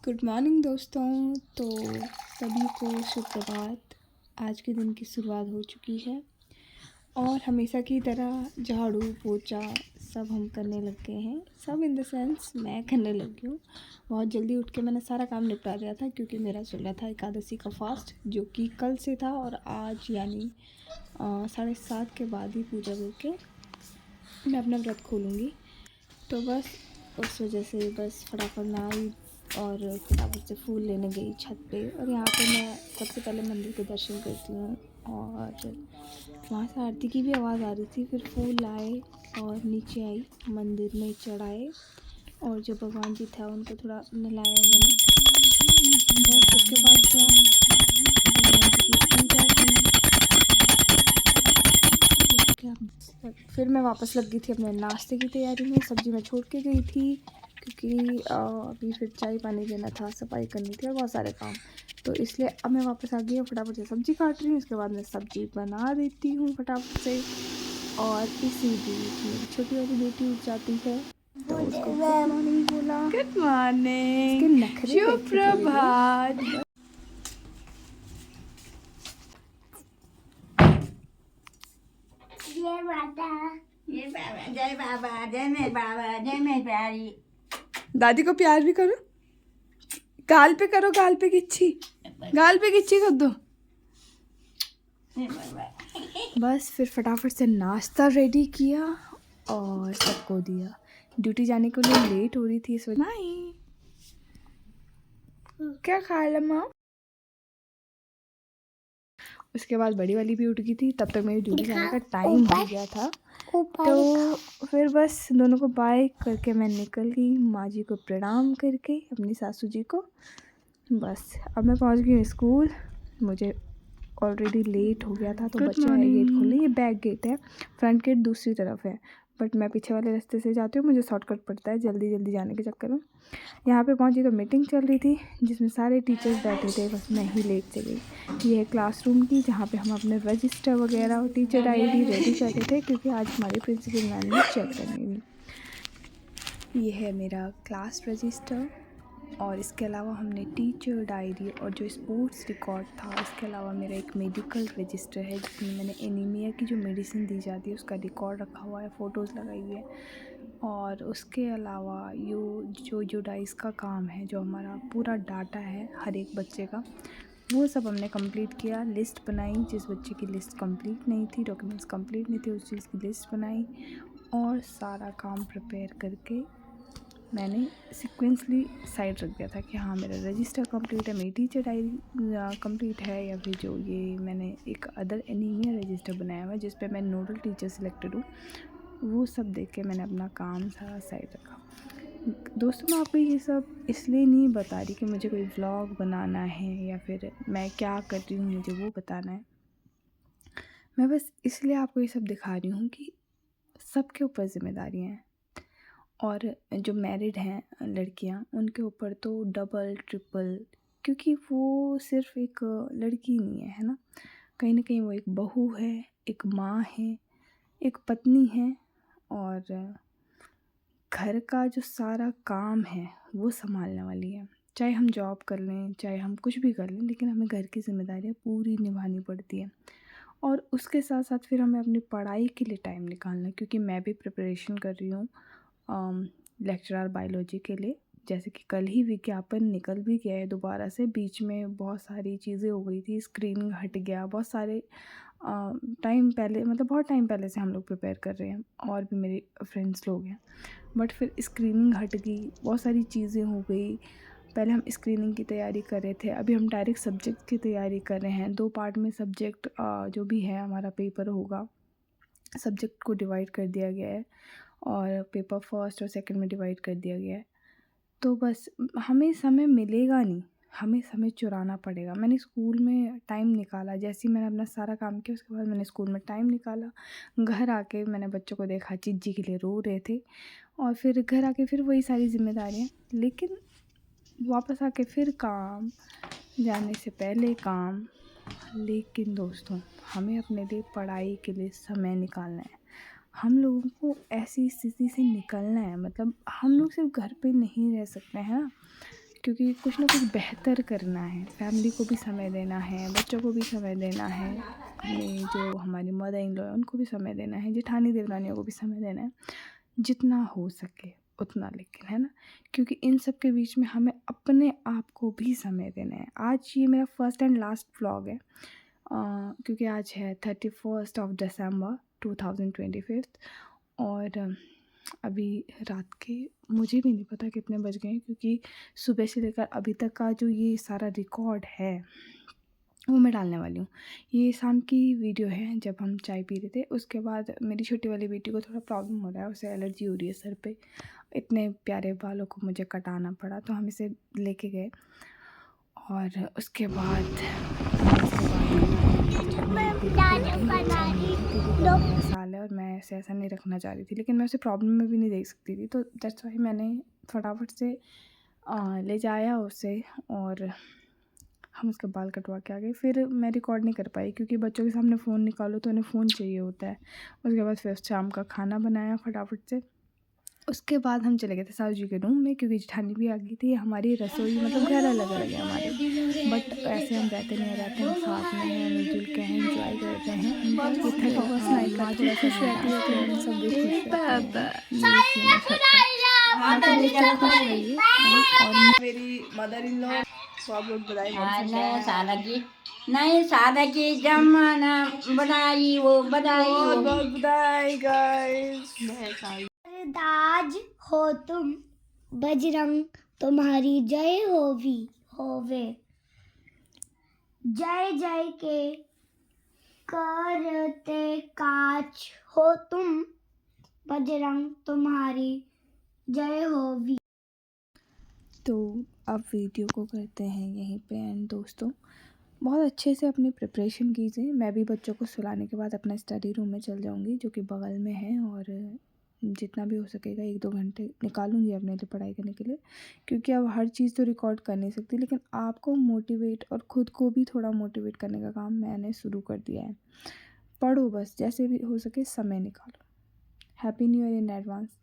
Good morning दोस्तों। तो सभी को सुप्रभात। आज के दिन की शुरुआत हो चुकी है और हमेशा की तरह झाड़ू पोछा सब हम करने लग गए हैं। सब इन द सेंस मैं करने लगी हूँ। बहुत जल्दी उठ के मैंने सारा काम निपटा दिया था क्योंकि मेरा चल रहा था एकादशी का फास्ट, जो कि कल से था और आज यानी 7:30 के बाद ही पूजा करके मैं अपना व्रत खोलूँगी। तो बस उस वजह से बस फटाफट नहाई और फटाफट से फूल लेने गई छत पे। और यहाँ पे मैं सबसे पहले मंदिर के दर्शन करती हूँ और वहाँ से आरती की भी आवाज़ आ रही थी। फिर फूल लाए और नीचे आई, मंदिर में चढ़ाए और जो भगवान जी था उनको थोड़ा नहलाया मैंने। बस उसके बाद थोड़ा भगवान जी की पूजा की। फिर मैं वापस लग गई थी अपने नाश्ते की तैयारी में। सब्ज़ी मैं छोड़ के गई थी क्योंकि अभी फिर चाय पानी देना था, सफाई करनी थी और बहुत सारे काम, तो इसलिए अब मैं वापस आ गई और फटाफट से सब्ज़ी काट रही हूँ। उसके बाद मैं सब्ज़ी बना देती हूँ फटाफट से। और इसी बीच मेरी छोटी वाली बेटी उठ जाती है तो उसको गुड मॉर्निंग बोला। गुड मॉर्निंग, सुप्रभात। जय माता, जय बाबा, जय बाबा, जय मेरे बाबा, जय मेरी प्यारी। दादी को प्यार भी करो, गाल पे करो, गाल पे किच्छी, गाल पे किच्छी कर दो। बस फिर फटाफट से नाश्ता रेडी किया और सबको दिया। ड्यूटी जाने के लिए लेट हो रही थी इस वजह। नहीं क्या खा लम्मा। उसके बाद बड़ी वाली भी उठ गई थी, तब तक मेरी ड्यूटी जाने का टाइम हो गया था। तो फिर बस दोनों को बाय करके मैं निकल गई, माँ जी को प्रणाम करके, अपनी सासू जी को। बस अब मैं पहुंच गई स्कूल। मुझे ऑलरेडी लेट हो गया था तो बच्चे आए गेट खोलने। ये बैक गेट है, फ्रंट गेट दूसरी तरफ है, बट मैं पीछे वाले रास्ते से जाती हूँ, मुझे शॉर्टकट पड़ता है जल्दी जल्दी जाने के चक्कर में। यहाँ पे पहुँची तो मीटिंग चल रही थी जिसमें सारे टीचर्स बैठे थे, बस मैं ही लेट से गई। ये है क्लासरूम की जहाँ पे हम अपने रजिस्टर वगैरह और टीचर डायरी रेडी कर रहे थे क्योंकि आज हमारे प्रिंसिपल मैम ने चेक करनी थी। ये है मेरा क्लास रजिस्टर और इसके अलावा हमने टीचर डायरी और जो स्पोर्ट्स रिकॉर्ड था, इसके अलावा मेरा एक मेडिकल रजिस्टर है जिसमें मैंने एनीमिया की जो मेडिसिन दी जाती है उसका रिकॉर्ड रखा हुआ है, फ़ोटोज़ लगाई हुई है। और उसके अलावा जो यूडाइस का काम है, जो हमारा पूरा डाटा है हर एक बच्चे का, वो सब हमने कंप्लीट किया। लिस्ट बनाई, जिस बच्चे की लिस्ट कंप्लीट नहीं थी, डॉक्यूमेंट्स कंप्लीट नहीं थे, उस चीज़ की लिस्ट बनाई और सारा काम प्रिपेयर करके मैंने सीक्वेंसली साइड रख दिया था कि हाँ मेरा रजिस्टर कंप्लीट है, मेरी टीचर डायरी कंप्लीट है, या फिर जो ये मैंने एक अदर एनीमिया रजिस्टर बनाया हुआ है जिस पे मैं नोडल टीचर सिलेक्टेड हूँ, वो सब देख के मैंने अपना काम सारा साइड रखा। दोस्तों मैं आपको ये सब इसलिए नहीं बता रही कि मुझे कोई व्लॉग बनाना है या फिर मैं क्या कर रही हूँ मुझे वो बताना है। मैं बस इसलिए आपको ये सब दिखा रही हूँ कि सबके ऊपर जिम्मेदारियाँ हैं और जो मैरिड हैं लड़कियां उनके ऊपर तो डबल ट्रिपल, क्योंकि वो सिर्फ एक लड़की नहीं है, है ना, कहीं ना कहीं वो एक बहू है, एक माँ है, एक पत्नी है और घर का जो सारा काम है वो संभालने वाली है। चाहे हम जॉब कर लें, चाहे हम कुछ भी कर लें, लेकिन हमें घर की जिम्मेदारियाँ पूरी निभानी पड़ती है। और उसके साथ साथ फिर हमें अपनी पढ़ाई के लिए टाइम निकालना, क्योंकि मैं भी प्रिपरेशन कर रही हूँ लेक्चरर बायोलॉजी के लिए। जैसे कि कल ही विज्ञापन निकल भी गया है दोबारा से, बीच में बहुत सारी चीज़ें हो गई थी, स्क्रीनिंग हट गया, बहुत सारे टाइम पहले, मतलब बहुत टाइम पहले से हम लोग प्रिपेयर कर रहे हैं और भी मेरे फ्रेंड्स लोग हैं, बट फिर स्क्रीनिंग हट गई, बहुत सारी चीज़ें हो गई। पहले हम स्क्रीनिंग की तैयारी कर रहे थे, अभी हम डायरेक्ट सब्जेक्ट की तैयारी कर रहे हैं। 2 पार्ट में सब्जेक्ट जो भी है हमारा पेपर होगा, सब्जेक्ट को डिवाइड कर दिया गया है और पेपर फर्स्ट और सेकंड में डिवाइड कर दिया गया है। तो बस हमें समय मिलेगा नहीं, हमें समय चुराना पड़ेगा। मैंने स्कूल में टाइम निकाला, जैसे ही मैंने अपना सारा काम किया उसके बाद मैंने स्कूल में टाइम निकाला। घर आके मैंने बच्चों को देखा चिज्जी के लिए रो रहे थे और फिर घर आके फिर वही सारी जिम्मेदारियाँ, लेकिन वापस आके फिर काम, जाने से पहले काम। लेकिन दोस्तों हमें अपने लिए पढ़ाई के लिए समय निकालना है, हम लोगों को ऐसी स्थिति से निकलना है, मतलब हम लोग सिर्फ घर पे नहीं रह सकते हैं ना, क्योंकि कुछ ना कुछ बेहतर करना है। फैमिली को भी समय देना है, बच्चों को भी समय देना है, अपने जो हमारी मदर इन लॉ है उनको भी समय देना है, जेठानी देवरानियों को भी समय देना है, जितना हो सके उतना, लेकिन है ना, क्योंकि इन सब के बीच में हमें अपने आप को भी समय देना है। आज ये मेरा फर्स्ट एंड लास्ट व्लॉग है, क्योंकि आज है 31 दिसंबर 2025 और अभी रात के मुझे भी नहीं पता कितने बज गए हैं, क्योंकि सुबह से लेकर अभी तक का जो ये सारा रिकॉर्ड है वो मैं डालने वाली हूँ। ये शाम की वीडियो है जब हम चाय पी रहे थे। उसके बाद मेरी छोटी वाली बेटी को थोड़ा प्रॉब्लम हो रहा है, उसे एलर्जी हो रही है सर पे, इतने प्यारे बालों को मुझे कटाना पड़ा, तो हम इसे लेके गए। और उसके बाद साल है और मैं इसे ऐसा नहीं रखना चाह रही थी, लेकिन मैं उसे प्रॉब्लम में भी नहीं देख सकती थी, तो दैट्स वाई मैंने फटाफट से ले जाया उसे और हम उसके बाल कटवा के आ गए। फिर मैं रिकॉर्ड नहीं कर पाई, क्योंकि बच्चों के सामने फ़ोन निकालो तो उन्हें फ़ोन चाहिए होता है। उसके बाद फिर शाम का खाना बनाया फटाफट से। उसके बाद हम चले गए थे सासू जी के रूम में, क्योंकि जेठानी भी आ गई थी। हमारी रसोई मतलब घर अलग अलग है हमारे, बट ऐसे हम रहते नहीं रहते, हम साथ में हैं, मिलजुल के हैं, इंजॉय करते हैं। ये 31 नाइट का थोड़ा खुश रहती है तो हम सब भी खुश रहते हैं। ये सीन है घर का। आप लोग खुश रहिए और मेरी मदर इन लॉ को आप लोग बधाई बोल सकते हैं। नई सादा की जमाना बनाई वो बनाई वो। बहुत बहुत बधाई गाइस। दाज हो तुम, बजरंग तुम्हारी जय होवे, जय जय के करते काज हो तुम, बजरंग तुम्हारी जय होवी। तो अब वीडियो को करते हैं यहीं पे एंड दोस्तों। बहुत अच्छे से अपनी प्रिपरेशन कीजिए। मैं भी बच्चों को सुलाने के बाद अपना स्टडी रूम में चल जाऊंगी, जो कि बगल में है, और जितना भी हो सकेगा 1-2 घंटे निकालूंगी अपने लिए पढ़ाई करने के लिए, क्योंकि अब हर चीज़ तो रिकॉर्ड कर नहीं सकती, लेकिन आपको मोटिवेट और ख़ुद को भी थोड़ा मोटिवेट करने का काम मैंने शुरू कर दिया है। पढ़ो बस, जैसे भी हो सके समय निकालो। Happy new year in advance.